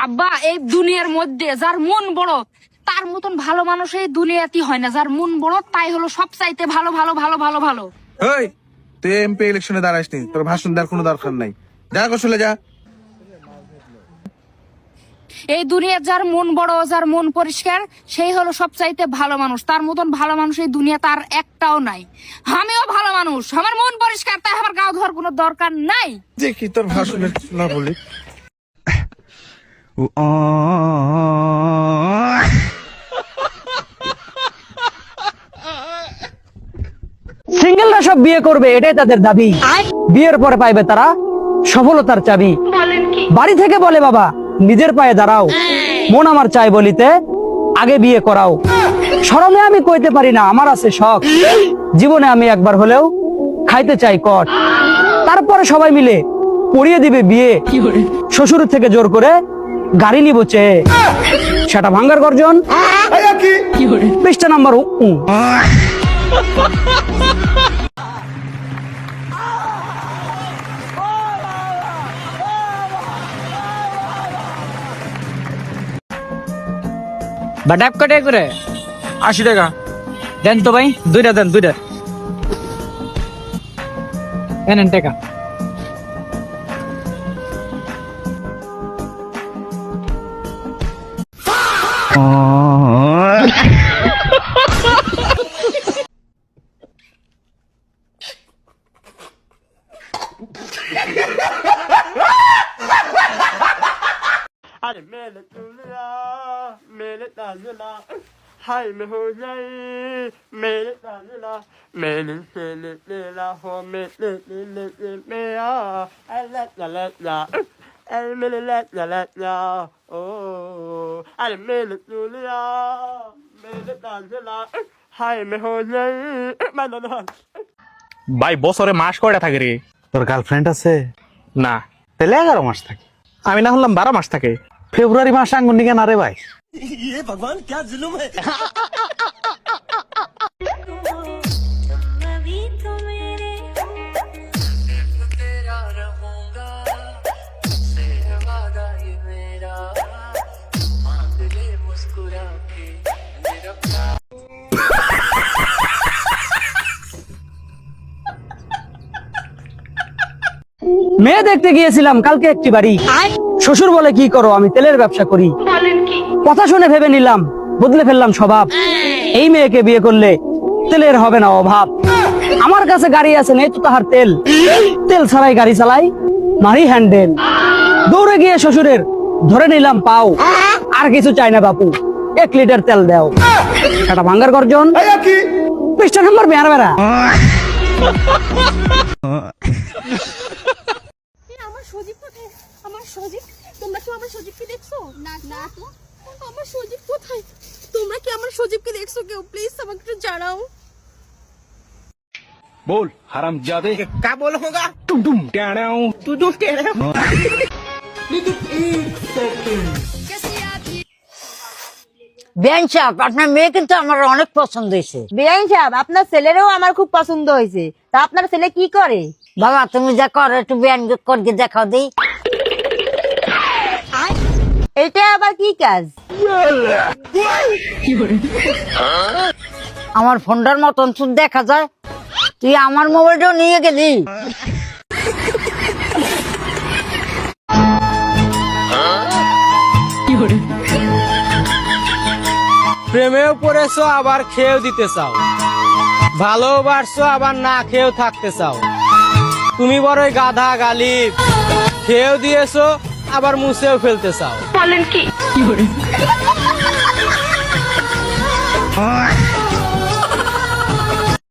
আব্বা, এই দুনিয়ার মধ্যে যার মন বড় তার মতন ভালো মানুষ এই দুনিয়াতেই হয় না। যার মন বড় তাই হলো সব চাইতে ভালো ভালো ভালো ভালো ভালো। ওই তুই এমপি ইলেকশনে দাঁড়াসনি, তোর ভাষণ দেওয়ার কোনো দরকার নাই। যা কৌশলে যা। এই দুনিয়ার যার মন বড়, যার মন পরিষ্কার, সেই হলো সব চাইতে ভালো মানুষ। তার মতন ভালো মানুষ এই দুনিয়া তার একটাও নাই। আমিও ভালো মানুষ, আমার মন পরিষ্কার, তাই আমার গাও ধোয়ার কোনো দরকার নাই। দেখি তোর ভাষণের না বলি। সিঙ্গেলরা সব বিয়ে করবে, এটাই তাদের দাবি। বিয়ের পরে পাইবে তারা সফলতার চাবি। বাড়ি থেকে বলে বাবা নিজের পায়ে দাঁড়াও, মন আমার চাই বলিতে আগে বিয়ে করাও। শরমে আমি কইতে পারি না আমার আছে শখ, জীবনে আমি একবার হলেও খাইতে চাই কট। তারপরে সবাই মিলে পড়িয়ে দিবে বিয়ে, শ্বশুর থেকে জোর করে গাড়ি নিব চেয়ে। সেটা ভাঙ্গার গর্জন, পৃষ্ঠা নাম্বার বাটাপ কটে করে 80 টাকা দেন তো ভাই, দুইটা দেন, দুইটা এনেন টাকা। अरे मेरे दुनिया मेरे ताजुला हाय मैं हो जाए मेरे ताजुला मेरे से तेरा हो मेरे ले मेरा अल्लाह अल्लाह अरे मेरे ला ओ अरे मेरे दुनिया मेरे ताजुला हाय मैं हो जाए मैं ভাই বছরে মাস কয়টা থাকে রে? তোর গার্লফ্রেন্ড আছে? না, তাহলে 11 মাস থাকে। আমি না হলাম 12 মাস থাকে। ফেব্রুয়ারি মাস আঙ্গুর নিকে না রে ভাই। ये भगवान क्या जुल्म है মেয়ে দেখতে গিয়েছিলাম কালকে একটি বাড়ি। শ্বশুর বলে কি করো, আমি তেলের ব্যবসা করি। কথা শুনে ভেবে নিলাম, বদলে ফেললাম স্বভাব। এই মেয়েকে বিয়ে করলে তেলের হবে না অভাব। আমার কাছে গাড়ি আছে, নেই তো তাহার তেল। তেল ছাড়াই গাড়ি চালাই, মারি হ্যান্ডেল। দৌড়ে গিয়ে শ্বশুরের ধরে নিলাম পাও, আর কিছু চাই না বাপু, 1 লিটার তেল দাও। সেটা ভাঙ্গার গর্জন, পৃষ্ঠা নাম্বার বেড়া বেড়া। আমার সজীব কোথায়? আমার সজীব, তোমরা কি আমার সজীবকে দেখছো? না না তো। আমার সজীব কোথায়? তোমরা কি আমার সজীবকে দেখছো? কেউ প্লিজ আমাকে একটু জানাও। बोल हरामजादे क्या बोल होगा? टुम टुम टेढ़ाऊं तू तो टेढ़ा। বেআইন সাহেব, আপনার মেয়ে কিন্তু আমার অনেক পছন্দ হয়েছে। বেআইন সাহেব, আপনার ছেলেরও আমার খুব পছন্দ হয়েছে। তা আপনার ছেলে কি করে? বাবা তুমি যা করো একটু বেআইন করে দেখাও দিই। এটা আবার কি কাজ? আমার ফোনটার মতন তুই দেখা যায়, তুই আমার মোবাইলটাও নিয়ে গেলি। প্রেমেও পড়েছো আবার খেয়েও দিতে চাও, ভালোবাসছো আবার না খেয়েও থাকতে চাও। তুমি বড়ই গাধা গালিব, খেয়েও দিয়েছো আবার মুছেও ফেলতে চাও। বলেন কি?